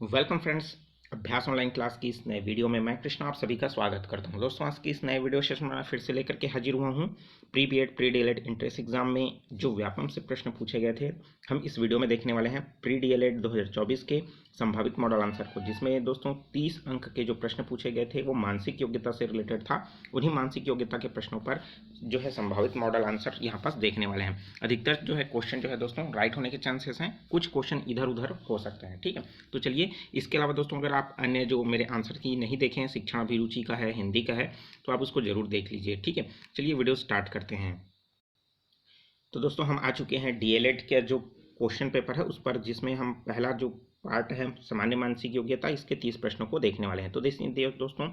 Welcome friends. अभ्यास online class की इस नए वीडियो में मैं कृष्णा आप सभी का स्वागत करता हूं। दोस्तों, आज की इस नए वीडियो सेशन में फिर से लेकर के हाजिर हुआ हूं। Pre BEd pre DElEd entrance exam में जो व्यापम से प्रश्न पूछे गए थे, हम इस वीडियो में देखने वाले हैं प्री डीएलएड 2024 के संभावित मॉडल आंसर को, जिसमें दोस्तों 30 अंक के जो प्रश्न पूछे गए थे वो मानसिक योग्यता से रिलेटेड था। उन्हीं मानसिक योग्यता के प्रश्नों पर जो है संभावित मॉडल आंसर यहाँ पास देखने वाले हैं। अधिकतर जो है क्वेश्चन जो है दोस्तों राइट होने के चांसेस हैं, कुछ क्वेश्चन इधर उधर हो सकते हैं। ठीक है, तो चलिए, इसके अलावा दोस्तों अगर आप अन्य जो मेरे आंसर की नहीं देखे हैं, शिक्षण अभिरुचि का है, हिंदी का है, तो आप उसको जरूर देख लीजिए। ठीक है, चलिए वीडियो स्टार्ट करते हैं। तो दोस्तों हम आ चुके हैं डीएलएड के जो क्वेश्चन पेपर है उस पर, जिसमें हम पहला जो पार्ट है सामान्य मानसिक योग्यता, इसके 30 प्रश्नों को देखने वाले हैं। तो दोस्तों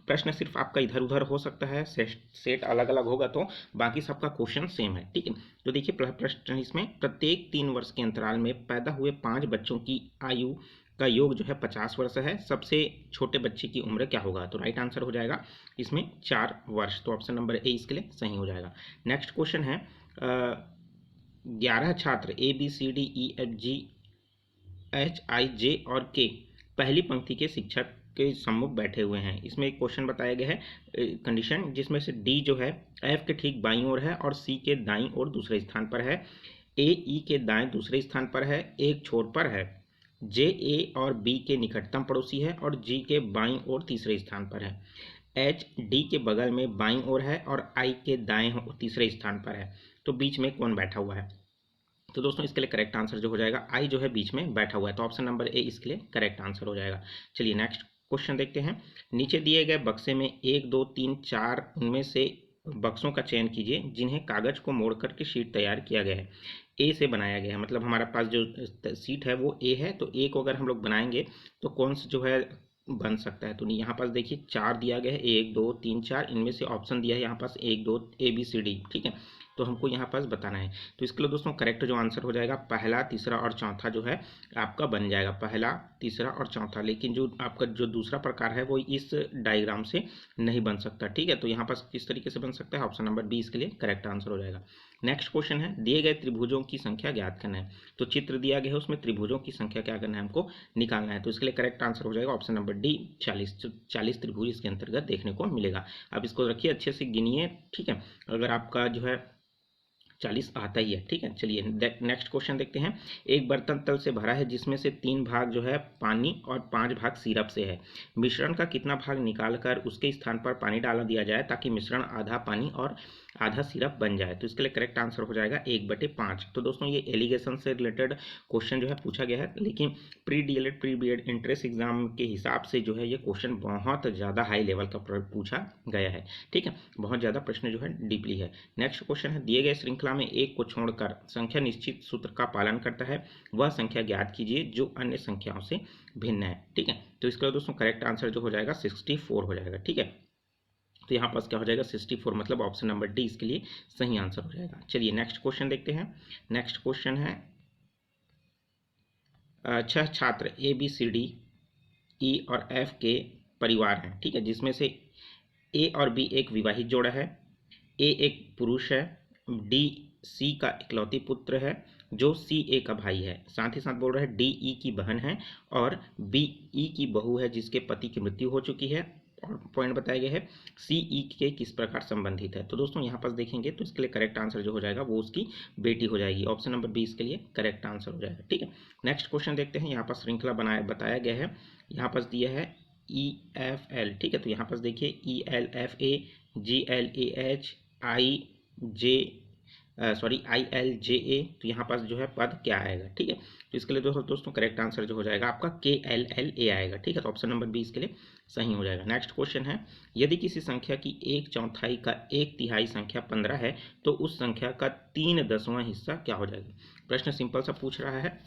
प्रश्न सिर्फ आपका इधर उधर हो सकता है, सेट अलग अलग होगा, तो बाकी सबका क्वेश्चन सेम है। ठीक है, तो देखिए पहला प्रश्न इसमें, प्रत्येक 3 वर्ष के अंतराल में पैदा हुए 5 बच्चों की आयु का योग जो है 50 वर्ष है, सबसे छोटे बच्चे की उम्र क्या होगा? तो राइट आंसर हो जाएगा इसमें 4 वर्ष। तो ऑप्शन नंबर ए इसके लिए सही हो जाएगा। नेक्स्ट क्वेश्चन है, 11 छात्र A B C D E F G H I J और के पहली पंक्ति के शिक्षक के सम्मुख बैठे हुए हैं। इसमें एक क्वेश्चन बताया गया है कंडीशन, जिसमें से डी जो है एफ के ठीक बाईं ओर है और सी के दाईं ओर दूसरे स्थान पर है, ए ई के दाएं दूसरे स्थान पर है, एक छोर पर है, जे ए और बी के निकटतम पड़ोसी है और जी के बाईं ओर तीसरे स्थान पर है, एच डी के बगल में बाईं ओर है और आई के दाएं तीसरे स्थान पर है। तो बीच में कौन बैठा हुआ है? तो दोस्तों इसके लिए करेक्ट आंसर जो हो जाएगा, आई जो है बीच में बैठा हुआ है, तो ऑप्शन नंबर ए इसके लिए करेक्ट आंसर हो जाएगा। चलिए नेक्स्ट क्वेश्चन देखते हैं। नीचे दिए गए बक्से में 1 2 3 4 उनमें से बक्सों का चयन कीजिए जिन्हें कागज को मोड़ करके शीट तैयार किया गया है। ए से बनाया गया है, मतलब हमारे पास जो सीट है वो ए है, तो ए को अगर हम लोग बनाएंगे तो कौन सा जो है बन सकता है? तो नहीं, यहाँ पास देखिए 4 दिया गया है, 1 2 3 4, इनमें से ऑप्शन दिया है यहाँ पास 1 2 ए बी सी डी। ठीक है, तो हमको यहाँ पास बताना है। तो इसके लिए दोस्तों करेक्ट जो आंसर हो जाएगा, पहला तीसरा और चौथा जो है आपका बन जाएगा, पहला तीसरा और चौथा। लेकिन जो आपका जो दूसरा प्रकार है वो इस डायग्राम से नहीं बन सकता। ठीक है, तो यहाँ पास किस तरीके से बन सकता है? ऑप्शन नंबर बी इसके लिए करेक्ट आंसर हो जाएगा। नेक्स्ट क्वेश्चन है, दिए गए त्रिभुजों की संख्या ज्ञात करना है। तो चित्र दिया गया है, उसमें त्रिभुजों की संख्या क्या करना है, हमको निकालना है। तो इसके लिए करेक्ट आंसर हो जाएगा ऑप्शन नंबर डी 40। 40 त्रिभुज इसके अंतर्गत देखने को मिलेगा। अब इसको रखिए, अच्छे से गिनिए। ठीक है, अगर आपका जो है 40 आता ही है। ठीक है, चलिए नेक्स्ट क्वेश्चन देखते हैं। एक बर्तन तल से भरा है जिसमें से 3 भाग जो है पानी और 5 भाग सिरप से है। मिश्रण का कितना भाग निकालकर उसके स्थान पर पानी डाला दिया जाए ताकि मिश्रण आधा पानी और आधा सिरप बन जाए? तो इसके लिए करेक्ट आंसर हो जाएगा 1/5। तो दोस्तों ये एलिगेशन से रिलेटेड क्वेश्चन जो है पूछा गया है, लेकिन pre DElEd pre BEd entrance exam के हिसाब से जो है ये क्वेश्चन बहुत ज़्यादा हाई लेवल का पूछा गया है। ठीक है, बहुत ज़्यादा प्रश्न जो है डीपली है। नेक्स्ट क्वेश्चन है, दिए गए श्रृंखला में एक को छोड़कर संख्या निश्चित सूत्र का पालन करता है, वह संख्या ज्ञात कीजिए जो अन्य संख्याओं से भिन्न है। ठीक है, तो इसका दोस्तों करेक्ट आंसर जो हो जाएगा 64 हो जाएगा। ठीक है, तो यहाँ पास क्या हो जाएगा 64, मतलब ऑप्शन नंबर डी इसके लिए सही आंसर हो जाएगा। चलिए नेक्स्ट क्वेश्चन देखते हैं। नेक्स्ट क्वेश्चन है, 6 छात्र ए बी सी डी ई और एफ के परिवार हैं। ठीक है, जिसमें से ए और बी एक विवाहित जोड़ा है, ए एक पुरुष है, डी सी का इकलौती पुत्र है जो सी ए का भाई है, साथ ही साथ बोल रहा है डी ई की बहन है और बी ई की बहू है जिसके पति की मृत्यु हो चुकी है, और पॉइंट बताया गया है सी ई के किस प्रकार संबंधित है। तो दोस्तों यहाँ पास देखेंगे तो इसके लिए करेक्ट आंसर जो हो जाएगा वो उसकी बेटी हो जाएगी। ऑप्शन नंबर बी इसके लिए करेक्ट आंसर हो जाएगा। ठीक है, नेक्स्ट क्वेश्चन देखते हैं। यहाँ पास श्रृंखला बताया गया है, यहाँ पास दिया है ई एफ एल। ठीक है, तो यहाँ पास देखिए E L F A G L A H I J I L J A, तो यहाँ पास जो है पद क्या आएगा? ठीक है, तो इसके लिए दोस्तों करेक्ट आंसर जो हो जाएगा आपका के एल एल ए आएगा। ठीक है, तो ऑप्शन नंबर बी इसके लिए सही हो जाएगा। नेक्स्ट क्वेश्चन है, यदि किसी संख्या की 1/4 का 1/3 संख्या 15 है तो उस संख्या का 3/10वां हिस्सा क्या हो जाएगा? प्रश्न सिंपल सा पूछ रहा है।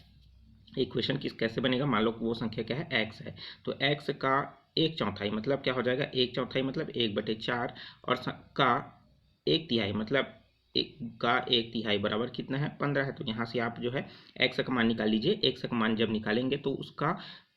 इक्वेशन किस कैसे बनेगा? मान लो वो संख्या क्या है, एक्स है, तो एक्स का 1/4 मतलब क्या हो जाएगा? 1/4 मतलब 1/4, और का 1/3 मतलब का 1/3 बराबर कितना है? 15 है। तो यहाँ से आप जो है एक्स का मान निकाल लीजिए। एक्स का मान जब निकालेंगे तो उसका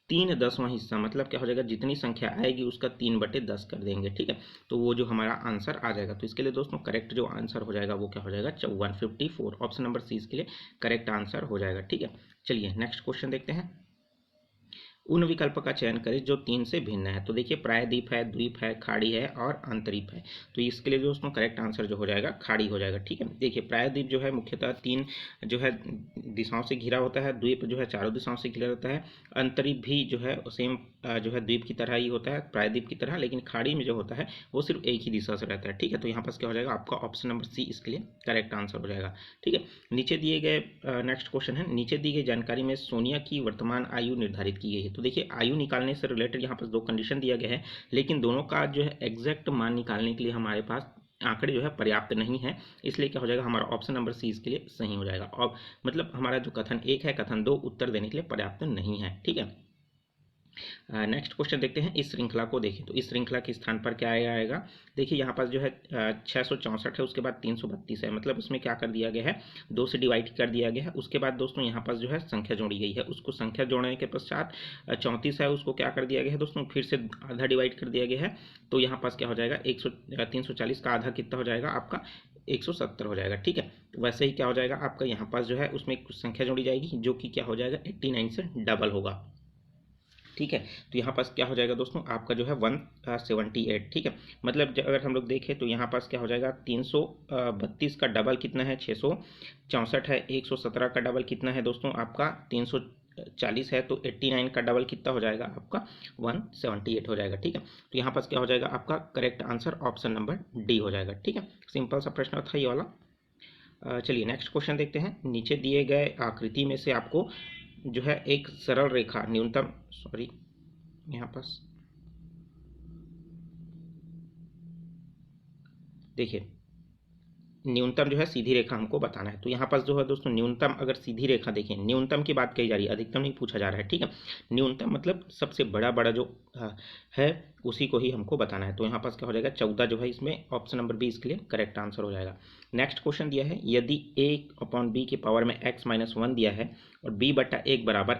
3/10वां हिस्सा मतलब क्या हो जाएगा? जितनी संख्या आएगी उसका 3/10 कर देंगे। ठीक है, तो वो जो हमारा आंसर आ जाएगा। तो इसके लिए दोस्तों करेक्ट जो आंसर हो जाएगा वो क्या हो जाएगा? 154। ऑप्शन नंबर सी इसके लिए करेक्ट आंसर हो जाएगा। ठीक है, चलिए नेक्स्ट क्वेश्चन देखते हैं। उन विकल्प का चयन करें जो 3 से भिन्न है। तो देखिए प्रायद्वीप है, द्वीप है, खाड़ी है और अंतरीप है। तो इसके लिए दोस्तों करेक्ट आंसर जो हो जाएगा खाड़ी हो जाएगा। ठीक है, देखिए प्रायद्वीप जो है मुख्यतः 3 जो है दिशाओं से घिरा होता है, द्वीप जो है चारों दिशाओं से घिरा रहता है, अंतरीप भी जो है सेम जो है द्वीप की तरह ही होता है, प्रायद्वीप की तरह, लेकिन खाड़ी में जो होता है वो सिर्फ एक ही दिशा से रहता है। ठीक है, तो यहाँ पास क्या हो जाएगा आपका ऑप्शन नंबर सी इसके लिए करेक्ट आंसर हो जाएगा। ठीक है, नीचे दिए गए नेक्स्ट क्वेश्चन है, नीचे दी गई जानकारी में सोनिया की वर्तमान आयु निर्धारित की गई है। तो देखिए आयु निकालने से रिलेटेड यहाँ पर 2 कंडीशन दिया गया है, लेकिन दोनों का जो है एग्जैक्ट मान निकालने के लिए हमारे पास आंकड़े जो है पर्याप्त नहीं है, इसलिए क्या हो जाएगा हमारा ऑप्शन नंबर सी इसके लिए सही हो जाएगा। और मतलब हमारा जो कथन 1 है, कथन 2 उत्तर देने के लिए पर्याप्त नहीं है। ठीक है, नेक्स्ट क्वेश्चन देखते हैं, इस श्रृंखला को देखें। तो इस श्रृंखला के स्थान पर क्या आएगा, देखिए यहाँ पास जो है 664 है, उसके बाद 332 है, मतलब उसमें क्या कर दिया गया है 2 से डिवाइड कर दिया गया है। उसके बाद दोस्तों यहाँ पास जो है संख्या जोड़ी गई है, उसको संख्या जोड़ने के पश्चात 34 है, उसको क्या कर दिया गया है दोस्तों फिर से आधा डिवाइड कर दिया गया है। तो यहाँ पास क्या हो जाएगा 340 का आधा कितना हो जाएगा आपका 170 हो जाएगा। ठीक है, वैसे ही क्या हो जाएगा आपका यहाँ पास जो है उसमें कुछ संख्या जोड़ी जाएगी जो कि क्या हो जाएगा 89 से डबल होगा। ठीक है, तो यहाँ पास क्या हो जाएगा दोस्तों आपका जो है 178। ठीक है, मतलब अगर हम लोग देखें तो यहाँ पास क्या हो जाएगा 332 का डबल कितना है 664 है, 117 का डबल कितना है दोस्तों आपका 340 है, तो 89 का डबल कितना हो जाएगा आपका 178 हो जाएगा। ठीक है, तो यहाँ पास क्या हो जाएगा आपका correct answer option number D हो जाएगा। ठीक है, सिंपल सा प्रश्न था ये वाला। चलिए नेक्स्ट क्वेश्चन देखते हैं, नीचे दिए गए आकृति में से आपको जो है एक सरल रेखा न्यूनतम यहाँ पास देखिए न्यूनतम जो है सीधी रेखा हमको बताना है। तो यहाँ पास जो है दोस्तों न्यूनतम अगर सीधी रेखा देखें, न्यूनतम की बात कही जा रही है, अधिकतम नहीं पूछा जा रहा है। ठीक है, न्यूनतम मतलब सबसे बड़ा बड़ा जो है उसी को ही हमको बताना है। तो यहाँ पास क्या हो जाएगा 14 जो है इसमें ऑप्शन नंबर बी इसके लिए करेक्ट आंसर हो जाएगा। नेक्स्ट क्वेश्चन दिया है, यदि a/b के पावर में x-1 दिया है और b/1 बराबर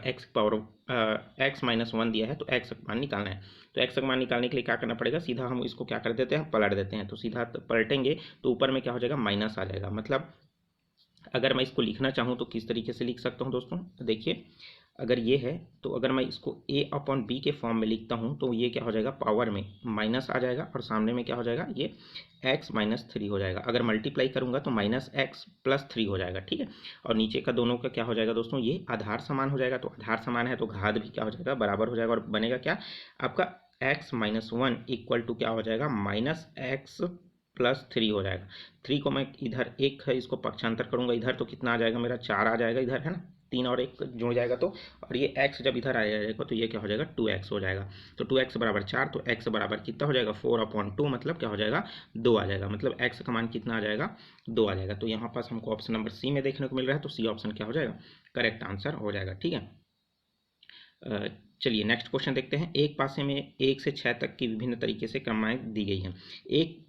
x-1 दिया है तो x का मान निकालना है। तो x का मान निकालने के लिए क्या करना पड़ेगा, सीधा हम इसको क्या कर देते हैं पलट देते हैं। तो सीधा पलटेंगे तो ऊपर में क्या हो जाएगा माइनस आ जाएगा। मतलब अगर मैं इसको लिखना चाहूँ तो किस तरीके से लिख सकता हूँ दोस्तों, देखिए अगर ये है तो अगर मैं इसको a/b के फॉर्म में लिखता हूँ तो ये क्या हो जाएगा पावर में माइनस आ जाएगा और सामने में क्या हो जाएगा ये x-3 हो जाएगा। अगर मल्टीप्लाई करूँगा तो -x+3 हो जाएगा। ठीक है, और नीचे का दोनों का क्या हो जाएगा दोस्तों ये आधार समान हो जाएगा। तो आधार समान है तो घात भी क्या हो जाएगा बराबर हो जाएगा और बनेगा क्या आपका x-1 इक्वल टू क्या हो जाएगा -x+3 हो जाएगा। 3 को मैं इधर एक है इसको पक्षांतर करूँगा इधर तो कितना आ जाएगा मेरा 4 आ जाएगा इधर है ना, 3 और 1 जुड़ जाएगा तो, और ये x जब इधर आ जाएगा तो ये क्या हो जाएगा 2x हो जाएगा। तो 2x बराबर 4, तो x बराबर कितना हो जाएगा 4/2, मतलब क्या हो जाएगा 2 आ जाएगा। मतलब x का मान कितना आ जाएगा 2 आ जाएगा। तो यहाँ पास हमको ऑप्शन नंबर सी में देखने को मिल रहा है, तो सी ऑप्शन क्या हो जाएगा करेक्ट आंसर हो जाएगा। ठीक है, चलिए नेक्स्ट क्वेश्चन देखते हैं, एक पासे में 1 से 6 तक की विभिन्न तरीके से क्रमाएं दी गई हैं, एक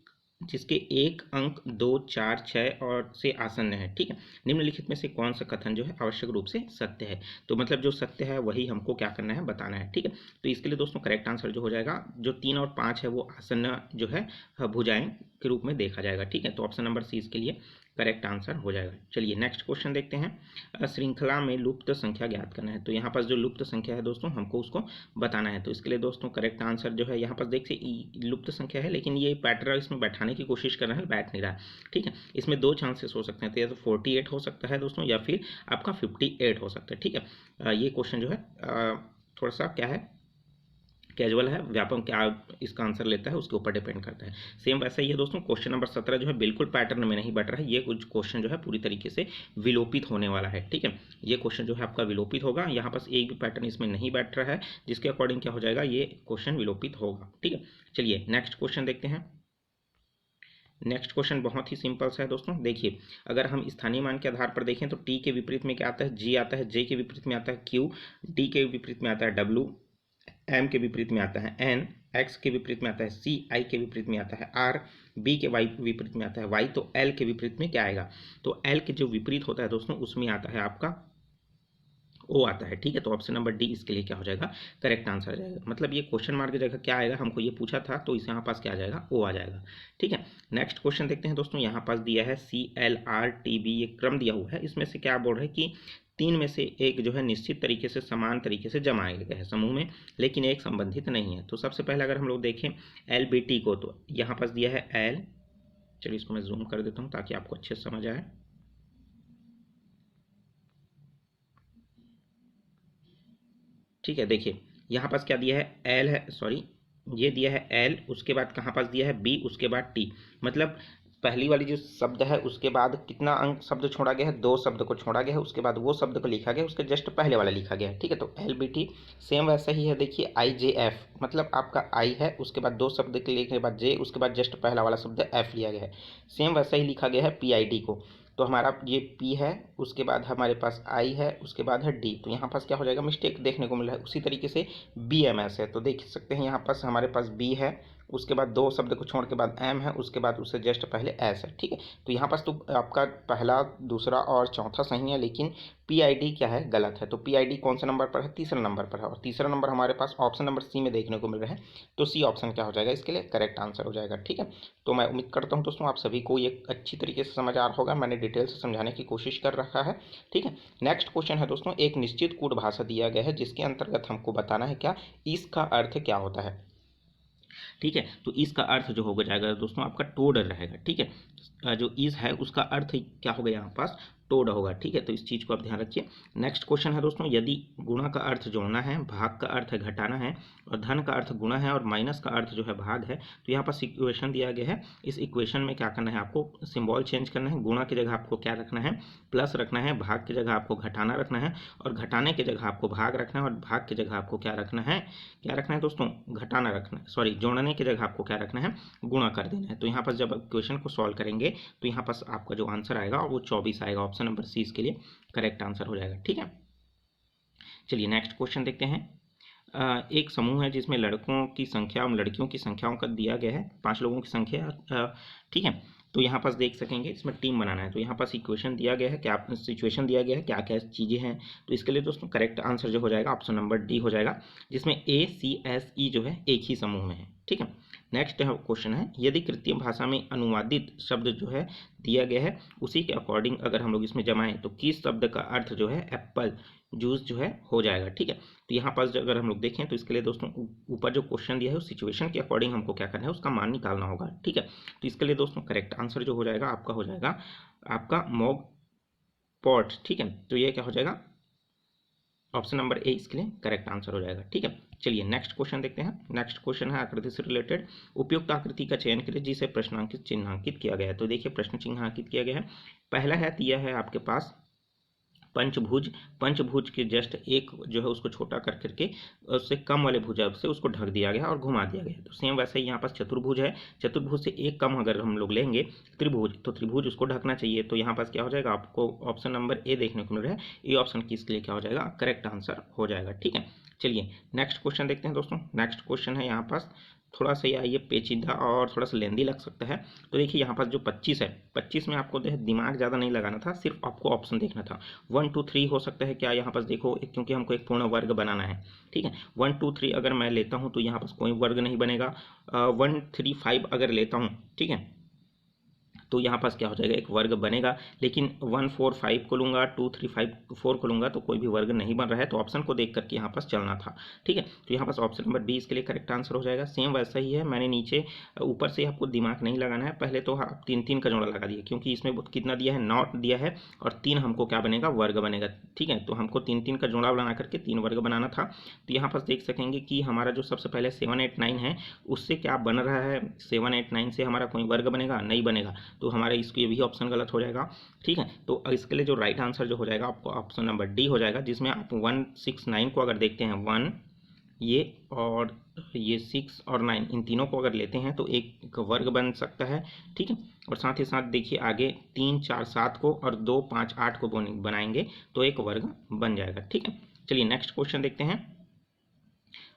जिसके एक अंक 2, 4, 6 और से आसन्न है। ठीक है, निम्नलिखित में से कौन सा कथन जो है आवश्यक रूप से सत्य है। तो मतलब जो सत्य है वही हमको क्या करना है बताना है। ठीक है, तो इसके लिए दोस्तों करेक्ट आंसर जो हो जाएगा जो 3 और 5 है वो आसन्न जो है भुजाएं के रूप में देखा जाएगा। ठीक है, तो ऑप्शन नंबर सी इसके लिए करेक्ट आंसर हो जाएगा। चलिए नेक्स्ट क्वेश्चन देखते हैं, श्रृंखला में लुप्त संख्या ज्ञात करना है। तो यहाँ पास जो लुप्त संख्या है दोस्तों हमको उसको बताना है। तो इसके लिए दोस्तों करेक्ट आंसर जो है यहाँ पास देख से लुप्त संख्या है, लेकिन ये पैटर्न इसमें बैठाने की कोशिश कर रहा है, बैठ नहीं रहा। ठीक है, इसमें 2 चांसेस हो सकते हैं, तो या तो 48 हो सकता है दोस्तों या फिर आपका 58 हो सकता है। ठीक है, ये क्वेश्चन जो है थोड़ा सा क्या है कैजुअल है, व्यापक क्या इसका आंसर लेता है उसके ऊपर डिपेंड करता है। सेम वैसा ही है दोस्तों, क्वेश्चन नंबर 17 जो है बिल्कुल पैटर्न में नहीं बैठ रहा है, ये कुछ क्वेश्चन जो है पूरी तरीके से विलोपित होने वाला है। ठीक है, ये क्वेश्चन जो है आपका विलोपित होगा, यहाँ पास एक भी पैटर्न इसमें नहीं बैठ रहा है, जिसके अकॉर्डिंग क्या हो जाएगा ये क्वेश्चन विलोपित होगा। ठीक है, चलिए नेक्स्ट क्वेश्चन देखते हैं। नेक्स्ट क्वेश्चन बहुत ही सिंपल सा है दोस्तों, देखिए अगर हम स्थानीय मान के आधार पर देखें तो टी के विपरीत में क्या आता है जी आता है, जे के विपरीत में आता है क्यू, डी के विपरीत में आता है डब्ल्यू, एम के विपरीत में आता है एन, एक्स के विपरीत में आता है सी, आई के विपरीत में आता है आर, बी के वाई विपरीत में आता है वाई, तो एल के विपरीत में क्या आएगा, तो एल के जो विपरीत होता है दोस्तों उसमें आता है आपका ओ आता है। ठीक है, तो ऑप्शन नंबर डी इसके लिए क्या हो जाएगा करेक्ट आंसर आ जाएगा। मतलब ये क्वेश्चन मार्क की जगह क्या आएगा, हमको ये पूछा था तो इस यहाँ पास क्या आ जाएगा ओ आ जाएगा। ठीक है, नेक्स्ट क्वेश्चन देखते हैं दोस्तों, यहाँ पास दिया है CLRTB, ये क्रम दिया हुआ है, इसमें से क्या बोल रहे हैं कि तीन में से एक जो है निश्चित तरीके से समान तरीके से जमाया गया है समूह में, लेकिन एक संबंधित नहीं है। तो सबसे पहले अगर हम लोग देखें एल बी टी को, तो यहाँ पास दिया है एल, चलिए इसको मैं जूम कर देता हूँ ताकि आपको अच्छे से समझ आए। ठीक है, देखिए यहाँ पास क्या दिया है, एल है, सॉरी ये दिया है एल, उसके बाद कहाँ पास दिया है बी, उसके बाद टी। मतलब पहली वाली जो शब्द है उसके बाद कितना अंक शब्द छोड़ा गया है, दो शब्द को छोड़ा गया है, उसके बाद वो शब्द को लिखा गया है, उसके जस्ट पहले वाला लिखा गया है। ठीक है, तो एल बी टी सेम वैसा ही है। देखिए आई जे एफ, मतलब आपका आई है, उसके बाद दो शब्द के लिखने के बाद जे, उसके बाद जस्ट पहला वाला शब्द एफ लिया गया है। सेम वैसा ही लिखा गया है पी आई डी को। तो हमारा ये P है, उसके बाद हमारे पास I है, उसके बाद है D। तो यहाँ पास क्या हो जाएगा, मिस्टेक देखने को मिल रहा है। उसी तरीके से BMS है, तो देख सकते हैं यहाँ पास हमारे पास B है, उसके बाद दो शब्द को छोड़ के बाद M है, उसके बाद उससे जस्ट पहले S है। ठीक है, तो यहाँ पास तो आपका पहला, दूसरा और चौथा सही है, लेकिन PID क्या है, गलत है। तो PID कौन से नंबर पर है, तीसरा नंबर पर है, और तीसरा नंबर हमारे पास ऑप्शन नंबर C में देखने को मिल रहा है। तो C ऑप्शन क्या हो जाएगा, इसके लिए करेक्ट आंसर हो जाएगा। ठीक है, तो मैं उम्मीद करता हूँ दोस्तों आप सभी को ये अच्छी तरीके से समझ आ रहा होगा, मैंने डिटेल से समझाने की कोशिश कर रखा है। ठीक है, नेक्स्ट क्वेश्चन है दोस्तों, एक निश्चित कूट भाषा दिया गया है जिसके अंतर्गत हमको बताना है क्या, इसका अर्थ क्या होता है। ठीक है, तो इसका अर्थ जो हो जाएगा दोस्तों आपका टोड रहेगा। ठीक है, जो इस है उसका अर्थ क्या होगा यहाँ पास, टोड होगा। ठीक है, तो इस चीज़ को आप ध्यान रखिए। नेक्स्ट क्वेश्चन है दोस्तों, यदि गुणा का अर्थ जोड़ना है, भाग का अर्थ है घटाना है, और धन का अर्थ गुणा है, और माइनस का अर्थ जो है भाग है, तो यहाँ पास इक्वेशन दिया गया है। इस इक्वेशन में क्या करना है, आपको सिंबल चेंज करना है। गुणा की जगह आपको क्या रखना है, प्लस रखना है, भाग की जगह आपको घटाना रखना है, और घटाने की जगह आपको भाग रखना है, और भाग की जगह आपको क्या रखना है, क्या रखना है दोस्तों, घटाना रखना है, सॉरी जोड़ने की जगह आपको क्या रखना है, गुणा कर देना है। तो यहाँ पर जब क्वेश्चन को सॉल्व करेंगे तो यहाँ पर आपका जो आंसर आएगा वो 24 आएगा। ऑप्शन नंबर सी इसके लिए करेक्ट आंसर हो जाएगा। ठीक है, चलिए नेक्स्ट क्वेश्चन देखते हैं। एक समूह है जिसमें लड़कों की संख्या और लड़कियों की संख्याओं का दिया गया है, 5 लोगों की संख्या। ठीक है, तो यहाँ पास देख सकेंगे इसमें टीम बनाना है। तो यहाँ पास इक्वेशन दिया गया है, क्या सिचुएशन दिया गया है, क्या क्या चीज़ें हैं। तो इसके लिए दोस्तों करेक्ट आंसर जो हो जाएगा ऑप्शन नंबर डी हो जाएगा, जिसमें ए सी एस ई जो है एक ही समूह में है। ठीक है, नेक्स्ट क्वेश्चन है, यदि कृत्रिम भाषा में अनुवादित शब्द जो है दिया गया है उसी के अकॉर्डिंग अगर हम लोग इसमें जमाएं तो किस शब्द का अर्थ जो है एप्पल जूस जो है हो जाएगा। ठीक है, तो यहाँ पास अगर हम लोग देखें तो इसके लिए दोस्तों ऊपर जो क्वेश्चन दिया है उस सिचुएशन के अकॉर्डिंग हमको क्या करना है, उसका मान निकालना होगा। ठीक है, तो इसके लिए दोस्तों करेक्ट आंसर जो हो जाएगा आपका हो जाएगा आपका मॉग पॉट। ठीक है, तो ये क्या हो जाएगा, ऑप्शन नंबर ए इसके लिए करेक्ट आंसर हो जाएगा। ठीक है, चलिए नेक्स्ट क्वेश्चन देखते हैं। नेक्स्ट क्वेश्चन है आकृति से रिलेटेड, उपयुक्त आकृति का चयन करें जिसे प्रश्नांकित चिन्हांकित किया गया है। तो देखिए प्रश्न चिन्हांकित किया गया है, पहला है दिया है आपके पास पंचभुज। पंचभुज के जस्ट एक जो है उसको छोटा कर करके उससे कम वाले भुजा से उसको ढक दिया गया और घुमा दिया गया। तो सेम वैसे ही यहाँ पास चतुर्भुज है, चतुर्भुज से एक कम अगर हम लोग लेंगे त्रिभुज, तो त्रिभुज उसको ढकना चाहिए। तो यहाँ पास क्या हो जाएगा, आपको ऑप्शन नंबर ए देखने को मिल रहा है, ए ऑप्शन किसके लिए क्या हो जाएगा, करेक्ट आंसर हो जाएगा। ठीक है, चलिए नेक्स्ट क्वेश्चन देखते हैं दोस्तों। नेक्स्ट क्वेश्चन है यहाँ पास थोड़ा सा ये पेचीदा और थोड़ा सा लेंदी लग सकता है। तो देखिए यहाँ पास जो 25 है, 25 में आपको दिमाग ज़्यादा नहीं लगाना था, सिर्फ आपको ऑप्शन देखना था। 1 2 3 हो सकता है क्या, यहाँ पास देखो क्योंकि हमको एक पूर्ण वर्ग बनाना है। ठीक है, 1 2 3 अगर मैं लेता हूँ तो यहाँ पास कोई वर्ग नहीं बनेगा। 1 3 5 अगर लेता हूँ, ठीक है, तो यहाँ पास क्या हो जाएगा, एक वर्ग बनेगा। लेकिन 1 4 5 को लूँगा, 2 3 5 4 को लूँगा तो कोई भी वर्ग नहीं बन रहा है। तो ऑप्शन को देख करके यहाँ पास चलना था। ठीक है, तो यहाँ पास ऑप्शन नंबर बी इसके लिए करेक्ट आंसर हो जाएगा। सेम वैसा ही है, मैंने नीचे ऊपर से आपको दिमाग नहीं लगाना है, पहले तो आप 3 3 का जोड़ा लगा दिए क्योंकि इसमें कितना दिया है, 9 दिया है, और 3 हमको क्या बनेगा, वर्ग बनेगा। ठीक है, तो हमको 3 3 का जोड़ा बना करके 3 वर्ग बनाना था। तो यहाँ पास देख सकेंगे कि हमारा जो सबसे पहले 7 8 9 है उससे क्या बन रहा है, 7 8 9 से हमारा कोई वर्ग बनेगा नहीं बनेगा, तो हमारे इसको ये भी ऑप्शन गलत हो जाएगा। ठीक है, तो इसके लिए जो राइट आंसर जो हो जाएगा आपको ऑप्शन नंबर डी हो जाएगा, जिसमें आप 1 6 9 को अगर देखते हैं, 1 ये और ये 6 और 9 इन तीनों को अगर लेते हैं तो एक वर्ग बन सकता है। ठीक है, और साथ ही साथ देखिए आगे 3 4 7 को और 2 5 8 को बनाएंगे तो एक वर्ग बन जाएगा। ठीक है, चलिए नेक्स्ट क्वेश्चन देखते हैं।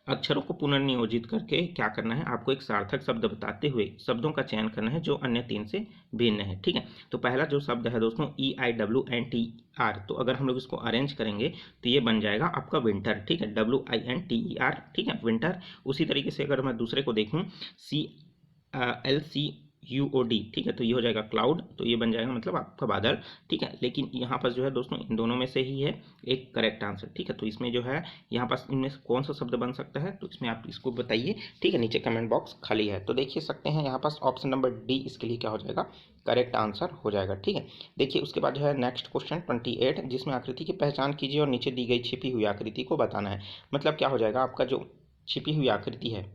अक्षरों को पुनर्नियोजित करके क्या करना है, आपको एक सार्थक शब्द बताते हुए शब्दों का चयन करना है जो अन्य 3 से भिन्न है। ठीक है, तो पहला जो शब्द है दोस्तों EIWNTER, तो अगर हम लोग इसको अरेंज करेंगे तो ये बन जाएगा आपका विंटर। ठीक है, WINTER। ठीक है, विंटर। उसी तरीके से अगर मैं दूसरे को देखूँ CLC UOD, ठीक है। तो ये हो जाएगा क्लाउड, तो ये बन जाएगा मतलब आपका बादल, ठीक है। लेकिन यहाँ पर जो है दोस्तों इन दोनों में से ही है एक करेक्ट आंसर, ठीक है। तो इसमें जो है यहाँ पर इनमें से कौन सा शब्द बन सकता है, तो इसमें आप इसको बताइए, ठीक है। नीचे कमेंट बॉक्स खाली है, तो देखिए सकते हैं यहाँ पास ऑप्शन नंबर डी इसके लिए क्या हो जाएगा, करेक्ट आंसर हो जाएगा, ठीक है। देखिए उसके बाद जो है नेक्स्ट क्वेश्चन 28, जिसमें आकृति की पहचान कीजिए और नीचे दी गई छिपी हुई आकृति को बताना है। मतलब क्या हो जाएगा, आपका जो छिपी हुई आकृति है,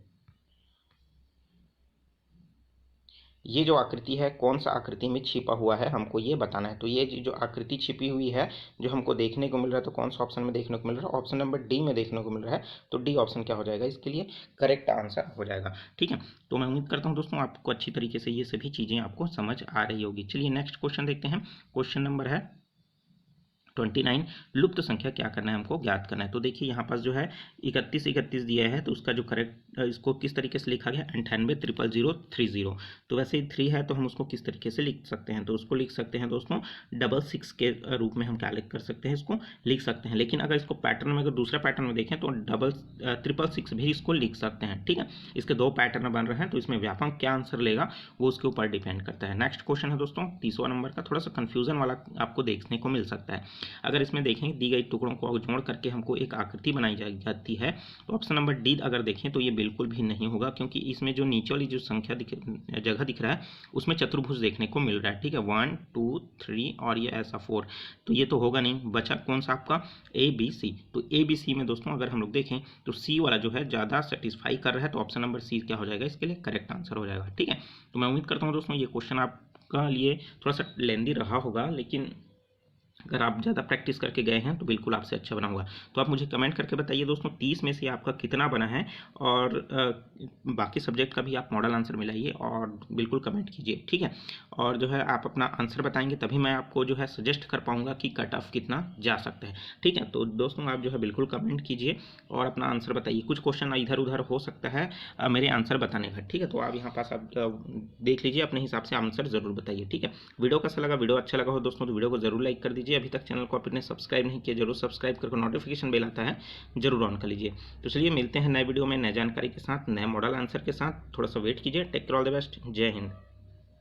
ये जो आकृति है कौन सा आकृति में छिपा हुआ है हमको ये बताना है। तो ये जो आकृति छिपी हुई है जो हमको देखने को मिल रहा है, तो कौन सा ऑप्शन में देखने को मिल रहा है, ऑप्शन नंबर डी में देखने को मिल रहा है। तो डी ऑप्शन क्या हो जाएगा, इसके लिए करेक्ट आंसर हो जाएगा, ठीक है। तो मैं उम्मीद करता हूँ दोस्तों आपको अच्छी तरीके से ये सभी चीज़ें आपको समझ आ रही होगी। चलिए नेक्स्ट क्वेश्चन देखते हैं। क्वेश्चन नंबर है 29, लुप्त संख्या क्या करना है, हमको ज्ञात करना है। तो देखिए यहाँ पास जो है 31 दिया है, तो उसका जो करेक्ट इसको किस तरीके से लिखा गया, 98 00030। तो वैसे ही 3 है तो हम उसको किस तरीके से लिख सकते हैं, तो उसको लिख सकते हैं दोस्तों 66 के रूप में हम क्या लिख कर सकते हैं, इसको लिख सकते हैं। लेकिन अगर इसको पैटर्न में, अगर दूसरा पैटर्न में देखें तो 666 भी इसको लिख सकते हैं, ठीक है। इसके 2 पैटर्न बन रहे हैं, तो इसमें व्यापक क्या आंसर लेगा वो उसके ऊपर डिपेंड करता है। नेक्स्ट क्वेश्चन है दोस्तों 30वां नंबर का, थोड़ा सा कंफ्यूजन वाला आपको देखने को मिल सकता है। अगर इसमें देखें दी गई टुकड़ों को जोड़ करके हमको एक आकृति बनाई जाती है, तो ऑप्शन नंबर डी अगर देखें तो ये बिल्कुल भी नहीं होगा, क्योंकि इसमें जो नीचे वाली जो संख्या जगह दिख रहा है उसमें चतुर्भुज देखने को मिल रहा है, ठीक है। 1 2 3 और ये ऐसा 4, तो ये तो होगा नहीं। बचा कौन सा आपका ABC। तो ABC में दोस्तों अगर हम लोग देखें तो सी वाला जो है ज़्यादा सेटिस्फाई कर रहा है, तो ऑप्शन नंबर सी क्या हो जाएगा, इसके लिए करेक्ट आंसर हो जाएगा, ठीक है। तो मैं उम्मीद करता हूँ दोस्तों ये क्वेश्चन आपका लिए थोड़ा सा लेंदी रहा होगा, लेकिन अगर आप ज़्यादा प्रैक्टिस करके गए हैं तो बिल्कुल आपसे अच्छा बना होगा। तो आप मुझे कमेंट करके बताइए दोस्तों 30 में से आपका कितना बना है, और बाकी सब्जेक्ट का भी आप मॉडल आंसर मिलाइए और बिल्कुल कमेंट कीजिए, ठीक है। और जो है आप अपना आंसर बताएंगे तभी मैं आपको जो है सजेस्ट कर पाऊंगा कि कट ऑफ कितना जा सकता है, ठीक है। तो दोस्तों आप जो है बिल्कुल कमेंट कीजिए और अपना आंसर बताइए। कुछ क्वेश्चन इधर उधर हो सकता है मेरे आंसर बताने का, ठीक है। तो आप यहाँ पास आप देख लीजिए, अपने हिसाब से आंसर ज़रूर बताइए, ठीक है। वीडियो कैसा लगा, वीडियो अच्छा लगा हो दोस्तों तो वीडियो को जरूर लाइक कर दीजिए। अभी तक चैनल को आपने सब्सक्राइब नहीं किया, जरूर सब्सक्राइब करके नोटिफिकेशन बेल आता है जरूर ऑन कर लीजिए। तो चलिए मिलते हैं नए वीडियो में नए जानकारी के साथ, नए मॉडल आंसर के साथ। थोड़ा सा वेट कीजिए। Take care, all the best, जय हिंद।